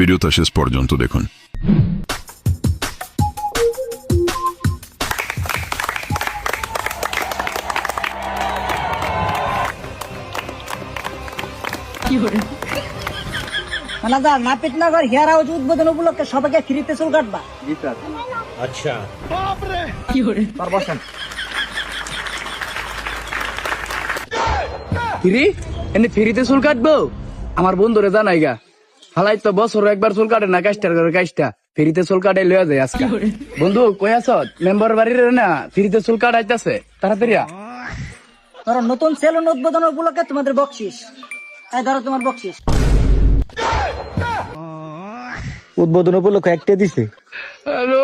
ভিডিওটা শেষ পর্যন্ত দেখুন। দাদা নাপিতনগর হেয়ার হাউস উদ্বোধন উপলক্ষে সবাইকে ফ্রিতে চুল কাটবা। আচ্ছা বসেন। এনে ফ্রিতে চুল কাটবো? আমার বন্ধুরে জানাই গা, হালাই তো বছর একবার চুল কাটে না, কাজটার করে কাজটা ফ্রিতে চুল কাটাই লইয়া যায় আজকে। বন্ধু কই আছ? মেম্বার বাড়ির না ফ্রিতে চুল কাটাইতেছে, তাড়াতাড়ি আ। ধরো নতুন সেলুন উদ্বোধন উপলক্ষে তোমাদের বকশিস। এই ধরো তোমার বকশিস। উদ্বোধন উপলক্ষে একটা দিছে। হ্যালো,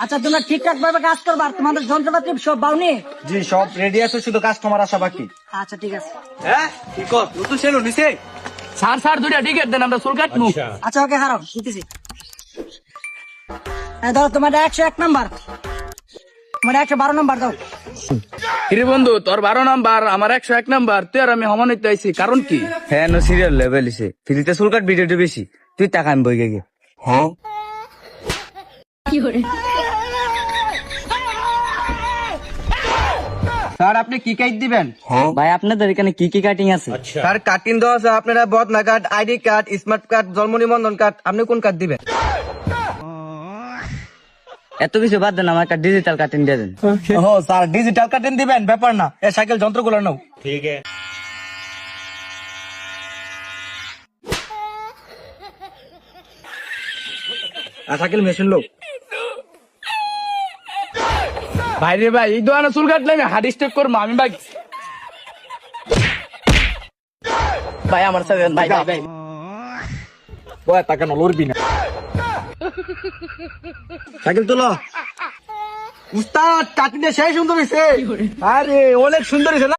আচ্ছা তোমরা ঠিকঠাক ভাবে কাজ করবা, আর তোমাদের যন্ত্রপাতি সব বাউনি? জি সব রেডি আছে, শুধু কাস্টমার আসা বাকি। আচ্ছা ঠিক আছে। হ্যাঁ কি কর নতুন সেলুন নিছে? স্যার দুইটা টিকেট দেন, আমরা চুল কাটবো। আচ্ছা ওকে হারাও দিতেছি। এই ধরো তোমার 101 নাম্বার, তোমার 112 নাম্বার দাও। হিরে বন্ধু, তোর 12 নাম্বার, আমার 101 নাম্বার, তুই আর আমি সমানিত আইছি, কারণ কি? হ্যাঁ নো সিরিয়াল লেভেল ইসে ফ্রিতে চুল কাট ভিডিওটা বেশি, তুই টাকা আমি বই গে। হ্যাঁ স্যার আপনি কি কাট দিবেন? ভাই আপনাদের এখানে কি কি কাটিং আছে? স্যার কাটিং দেওয়া আছে, আপনারা বদনা card, ID card, smart card, জন্ম নিবন্ধন কার্ড, আপনি কোন কার্ড দিবেন? এত কিছু বাদ দেন, আমার একটা ডিজিটাল কাটিং দিয়ে দেন। ও স্যার ডিজিটাল কাটিং দিবেন, ব্যাপার না, এ সাইকেল যন্ত্রগুলো নাও। ঠিক আছে। আর সাইকেল মেশিন লো। ভাই রে ভাই, এই দোকানে চুল কাটলে আমি হার্ট স্ট্রোক করবো, আমি ভাই। ভাই আমার সাথে ভাই ভাই ভাই ওই টাকা নলরবি না। সাইকেল তোলো। উস্তাদ কাটিংটা সেই সুন্দর হয়েছে। আরে অনেক সুন্দর হয়েছে না?